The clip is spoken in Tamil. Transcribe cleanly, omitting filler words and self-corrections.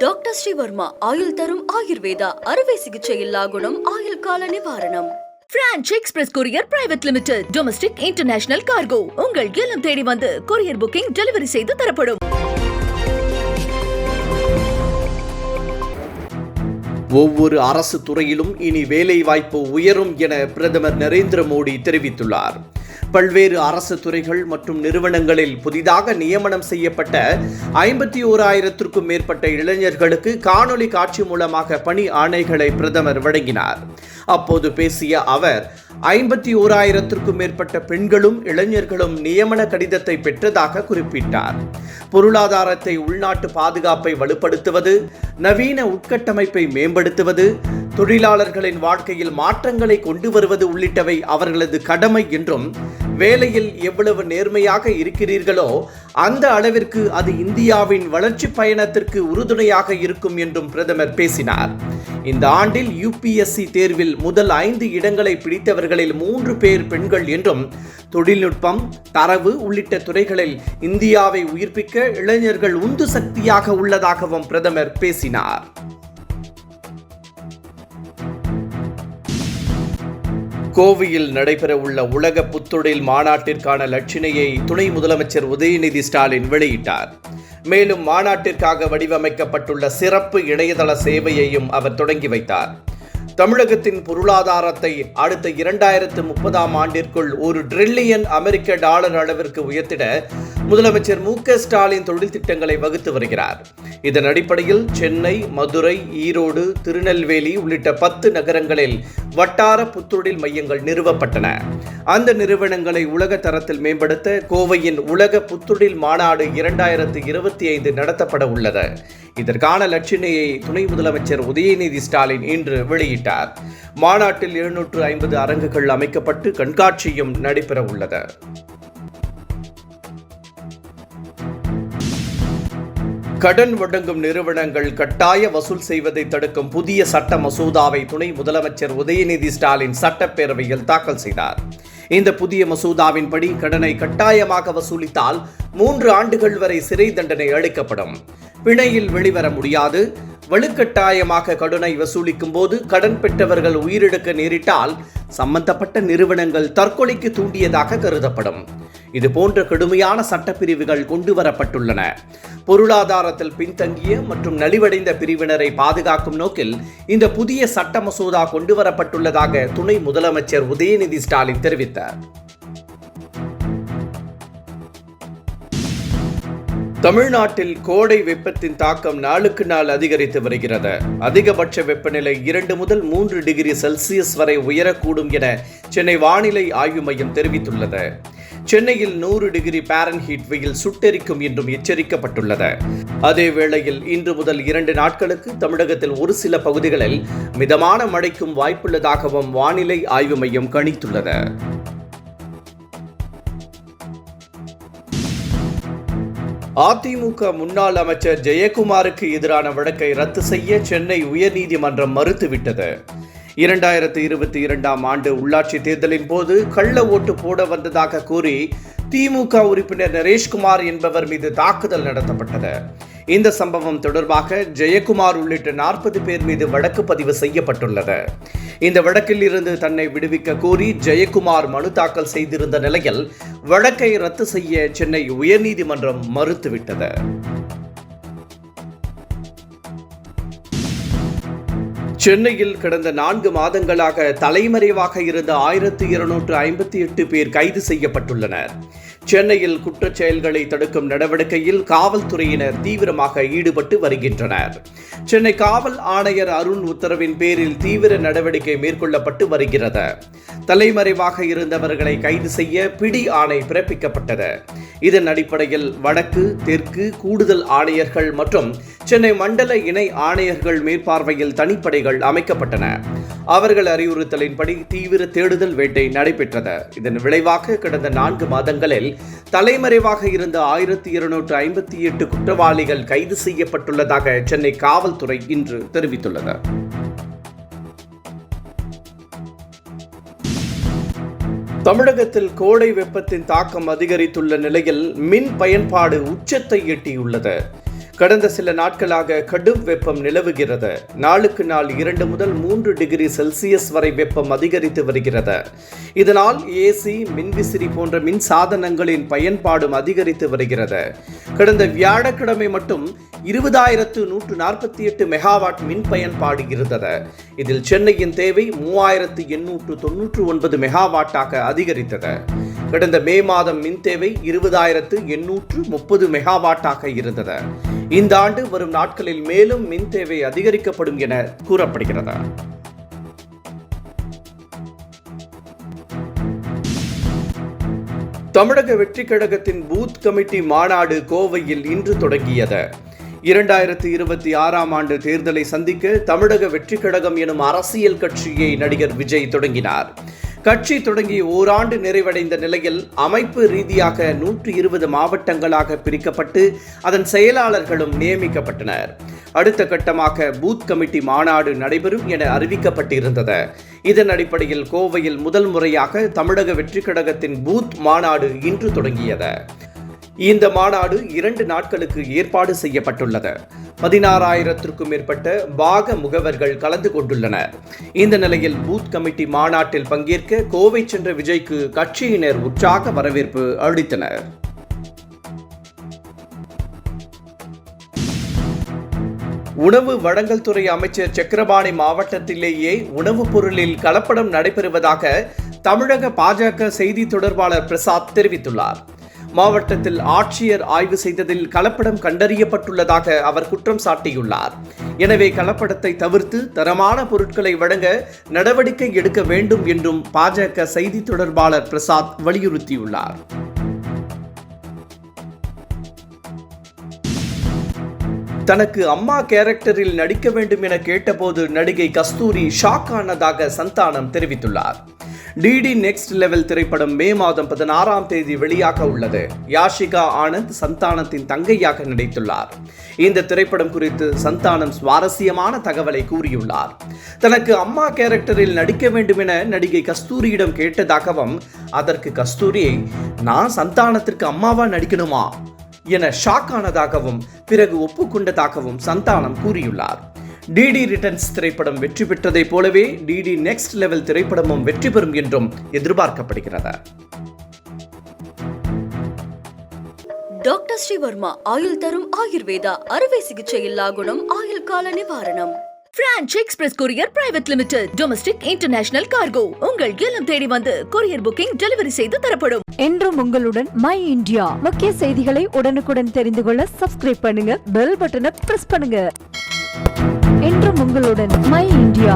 டாக்டர் ஸ்ரீவர்மா ஆயுள் தரும் ஆயுர்வேதா அறுவை சிகிச்சை இல்லா குணம் ஆயுள் கால நிவாரணம். Branch express courier private limited domestic international cargo உங்கள் இல்லம் தேடி வந்து கொரியர் புக்கிங் டெலிவரி செய்து தரப்படும். ஒவ்வொரு அரசு துறையிலும் இனி வேலை வாய்ப்பு உயரும் என பிரதமர் நரேந்திர மோடி தெரிவித்துள்ளார். பல்வேறு அரசு துறைகள் மற்றும் நிறுவனங்களில் புதிதாக நியமனம் செய்யப்பட்ட 51,000க்கும் மேற்பட்ட இளைஞர்களுக்கு காணொலி காட்சி மூலமாக பணி ஆணைகளை பிரதமர் வழங்கினார். அப்போது பேசிய அவர் 51,000க்கும் மேற்பட்ட பெண்களும் இளைஞர்களும் நியமன கடிதத்தை பெற்றதாக குறிப்பிட்டார். பொருளாதாரத்தை, உள்நாட்டு பாதுகாப்பை வலுப்படுத்துவது, நவீன உட்கட்டமைப்பை மேம்படுத்துவது, தொழிலாளர்களின் வாழ்க்கையில் மாற்றங்களை கொண்டு வருவது உள்ளிட்டவை அவர்களது கடமை என்றும், வேலையில் எவ்வளவு நேர்மையாக இருக்கிறீர்களோ அந்த அளவிற்கு அது இந்தியாவின் வளர்ச்சி பயணத்திற்கு உறுதுணையாக இருக்கும் என்றும் பிரதமர் பேசினார். இந்த ஆண்டில் UPSC தேர்வில் முதல் 5 இடங்களை பிடித்தவர்களில் 3 பேர் பெண்கள் என்றும், தொழில்நுட்பம், தரவு உள்ளிட்ட துறைகளில் இந்தியாவை உயிர்ப்பிக்க இளைஞர்கள் உந்து சக்தியாக உள்ளதாகவும் பிரதமர் பேசினார். கோவையில் நடைபெறவுள்ள உலக புத்தொழில் மாநாட்டிற்கான இலச்சினையை துணை முதலமைச்சர் உதயநிதி ஸ்டாலின் வெளியிட்டார். மேலும் மாநாட்டிற்காக வடிவமைக்கப்பட்டுள்ள சிறப்பு இணையதள சேவையையும் அவர் தொடங்கி வைத்தார். தமிழகத்தின் பொருளாதாரத்தை அடுத்த 2030ஆம் ஆண்டிற்குள் $1 டிரில்லியன் அளவிற்கு உயர்த்திட முதலமைச்சர் மு.க. ஸ்டாலின் தொழில் திட்டங்களை வகுத்து வருகிறார். இதன் அடிப்படையில் சென்னை, மதுரை, ஈரோடு, திருநெல்வேலி உள்ளிட்ட 10 நகரங்களில் வட்டார புத்தொழில் மையங்கள் நிறுவப்பட்டன. அந்த நிறுவனங்களை உலக தரத்தில் மேம்படுத்த கோவையின் உலக புத்தொழில் மாநாடு 2025 நடத்தப்பட உள்ளது. இதற்கான இலச்சினையை துணை முதலமைச்சர் உதயநிதி ஸ்டாலின் இன்று வெளியிட்டார். மாநாட்டில் 750 அரங்குகள் அமைக்கப்பட்டு கண்காட்சியும் நடைபெற உள்ளது. கடன் வழங்கும் நிறுவனங்கள் கட்டாய வசூல் செய்வதை தடுக்கும் புதிய சட்ட மசோதாவை துணை முதலமைச்சர் உதயநிதி ஸ்டாலின் சட்டப்பேரவையில் தாக்கல் செய்தார். இந்த புதிய மசோதாவின்படி கடனை கட்டாயமாக வசூலித்தால் 3 ஆண்டுகள் வரை சிறை தண்டனை அளிக்கப்படும். பிணையில் வெளிவர முடியாது. வலுக்கட்டாயமாக கடனை வசூலிக்கும் போது கடன் பெற்றவர்கள் உயிரிழக்க நேரிட்டால் சம்பந்தப்பட்ட நிறுவனங்கள் தற்கொலைக்கு தூண்டியதாக கருதப்படும். இது போன்ற கடுமையான சட்டப்பிரிவுகள் கொண்டு வரப்பட்டுள்ளன. பொருளாதாரத்தில் பின்தங்கிய மற்றும் நலிவடைந்த பிரிவினரை பாதுகாக்கும் நோக்கில் இந்த புதிய சட்ட மசோதா கொண்டு வரப்பட்டுள்ளதாக துணை முதலமைச்சர் உதயநிதி ஸ்டாலின் தெரிவித்தார். தமிழ்நாட்டில் கோடை வெப்பத்தின் தாக்கம் நாளுக்கு நாள் அதிகரித்து வருகிறது. அதிகபட்ச வெப்பநிலை 2 முதல் 3 டிகிரி செல்சியஸ் வரை உயரக்கூடும் என சென்னை வானிலை ஆய்வு மையம் தெரிவித்துள்ளது. சென்னையில் 100 டிகிரி பாரன்ஹீட் வெயில் சுட்டெரிக்கும் என்றும் எச்சரிக்கப்பட்டுள்ளது. அதே வேளையில் இன்று முதல் 2 நாட்களுக்கு தமிழகத்தில் ஒரு சில பகுதிகளில் மிதமான மழைக்கும் வாய்ப்புள்ளதாகவும் வானிலை ஆய்வு மையம் கணித்துள்ளது. அதிமுக முன்னாள் அமைச்சர் ஜெயக்குமாருக்கு எதிரான வழக்கை ரத்து செய்ய சென்னை உயர்நீதிமன்றம் மறுத்துவிட்டது. 2022ஆம் ஆண்டு உள்ளாட்சி தேர்தலின் போது கள்ள ஓட்டு போட வந்ததாக கூறி திமுக உறுப்பினர் நரேஷ்குமார் என்பவர் மீது தாக்குதல் நடத்தப்பட்டது. இந்த சம்பவம் தொடர்பாக ஜெயக்குமார் உள்ளிட்ட 40 பேர் மீது வழக்கு பதிவு செய்யப்பட்டுள்ளது. இந்த வழக்கில் இருந்து தன்னை விடுவிக்க கோரி ஜெயக்குமார் மனு தாக்கல் செய்திருந்த நிலையில் வழக்கை ரத்து செய்ய சென்னை உயர்நீதிமன்றம் மறுத்துவிட்டது. சென்னையில் கடந்த 4 மாதங்களாக தலைமறைவாக இருந்த 1258 பேர் கைது செய்யப்பட்டுள்ளனர். சென்னையில் குற்றச் செயல்களை தடுக்கும் நடவடிக்கையில் காவல்துறையினர் தீவிரமாக ஈடுபட்டு வருகின்றனர். சென்னை காவல் ஆணையர் அருண் உத்தரவின் பேரில் தீவிர நடவடிக்கை மேற்கொள்ளப்பட்டு வருகிறது. தலைமறைவாக இருந்தவர்களை கைது செய்ய பிடி ஆணை பிறப்பிக்கப்பட்டது. இதன் அடிப்படையில் வடக்கு, தெற்கு கூடுதல் ஆணையர்கள் மற்றும் சென்னை மண்டல இணை ஆணையர்கள் மேற்பார்வையில் தனிப்படைகள் அமைக்கப்பட்டன. அவர்கள் அறிவுறுத்தலின்படி தீவிர தேடுதல் வேட்டை நடைபெற்றது. இதன் விளைவாக கடந்த 4 மாதங்களில் தலைமறைவாக இருந்த 1258 குற்றவாளிகள் கைது செய்யப்பட்டுள்ளதாக சென்னை காவல்துறை இன்று தெரிவித்துள்ளது. தமிழகத்தில் கோடை வெப்பத்தின் தாக்கம் அதிகரித்துள்ள நிலையில் மின் பயன்பாடு உச்சத்தை எட்டியுள்ளது. கடந்த சில நாட்களாக கடும் வெப்பம் நிலவுகிறது. நாளுக்கு நாள் 2 முதல் 3 டிகிரி செல்சியஸ் வரை வெப்பம் அதிகரித்து வருகிறது. இதனால் ஏசி, மின்விசிறி போன்ற மின் சாதனங்களின் பயன்பாடும் அதிகரித்து வருகிறது. கடந்த வியாழக்கிழமை மட்டும் 20,148 மெகாவாட் மின் பயன்பாடு இருந்தது. இதில் சென்னையின் தேவை 3,899 மெகாவாட்டாக அதிகரித்தது. கடந்த மே மாதம் மின் தேவை 20,830 மெகாவாட்டாக இருந்தது. இந்த ஆண்டு வரும் நாட்களில் மேலும் மின் தேவை அதிகரிக்கப்படும் என கூறப்படுகிறது. தமிழக வெற்றி கழகத்தின் பூத் கமிட்டி மாநாடு கோவையில் இன்று தொடங்கியது. 2026 ஆண்டு தேர்தலை சந்திக்க தமிழக வெற்றி கழகம் எனும் அரசியல் கட்சியை நடிகர் விஜய் தொடங்கினார். கட்சி தொடங்கி ஓராண்டு நிறைவடைந்த நிலையில் அமைப்பு ரீதியாக 120 மாவட்டங்களாக பிரிக்கப்பட்டு அதன் செயலாளர்களும் நியமிக்கப்பட்டனர். அடுத்த கட்டமாக பூத் கமிட்டி மாநாடு நடைபெறும் என அறிவிக்கப்பட்டிருந்தது. இதன் அடிப்படையில் கோவையில் முதல் முறையாக தமிழக வெற்றி கழகத்தின் பூத் மாநாடு இன்று தொடங்கியது. இந்த மாநாடு 2 நாட்களுக்கு ஏற்பாடு செய்யப்பட்டுள்ளது. 16,000க்கும் மேற்பட்ட பாக முகவர்கள் கலந்து கொண்டுள்ளனர். இந்த நிலையில் பூத் கமிட்டி மாநாட்டில் பங்கேற்க கோவை சென்ற விஜய்க்கு கட்சியினர் உற்சாக வரவேற்பு அளித்தனர். உணவு வழங்கல் துறை அமைச்சர் சக்கரபாணி மாவட்டத்திலேயே உணவுப் பொருளில் கலப்படம் நடைபெறுவதாக தமிழக பாஜக செய்தி தொடர்பாளர் பிரசாத் தெரிவித்துள்ளார். மாவட்டத்தில் ஆட்சியர் ஆய்வு செய்ததில் கலப்படம் கண்டறியப்பட்டுள்ளதாக அவர் குற்றம் சாட்டியுள்ளார். எனவே கலப்படத்தை தவிர்த்து தரமான பொருட்களை வழங்க நடவடிக்கை எடுக்க வேண்டும் என்றும் பாஜக செய்தி தொடர்பாளர் பிரசாத் வலியுறுத்தியுள்ளார். தனக்கு அம்மா கேரக்டரில் நடிக்க வேண்டும் என கேட்டபோது நடிகை கஸ்தூரி ஷாக் ஆனதாக சந்தானம் தெரிவித்துள்ளார். டிடி நெக்ஸ்ட் லெவல் திரைப்படம் மே மாதம் 16ஆம் தேதி வெளியாக உள்ளது. யாஷிகா ஆனந்த் சந்தானத்தின் தங்கையாக நடித்துள்ளார். இந்த திரைப்படம் குறித்து சந்தானம் சுவாரஸ்யமான தகவலை கூறியுள்ளார். தனக்கு அம்மா கேரக்டரில் நடிக்க வேண்டும் என நடிகை கஸ்தூரியிடம் கேட்டதாகவும், அதற்கு கஸ்தூரி நான் சந்தானத்திற்கு அம்மாவா நடிக்கணுமா என ஷாக் ஆனதாகவும் பிறகு ஒப்புக்கொண்டதாகவும் சந்தானம் கூறியுள்ளார். டிடி ரிட்டர்ன்ஸ் திரைப்படம் வெற்றி பெற்றதை போலவே டிடி நெக்ஸ்ட் லெவல் திரைப்படமும் வெற்றி பெறும் என்றும் எதிர்பார்க்கப்படுகிறது. டாக்டர் ஸ்ரீவர்மா ஆயுள் தரும் ஆயுர்வேதா அறுவை சிகிச்சை இல்லா குணம் ஆயுள் கால நிவாரணம். Branch express courier private limited domestic international cargo உங்கள் இல்லம் தேடி வந்து கொரியர் புக்கிங் டெலிவரி செய்து தரப்படும். என்றும் உங்களுடன் மை இந்தியா. முக்கிய செய்திகளை உடனுக்குடன் தெரிந்து கொள்ள சப்ஸ்கிரைப் பண்ணுங்க, பெல் பட்டனை பிரஸ் பண்ணுங்க. என்றும் உங்களுடன் மை இந்தியா.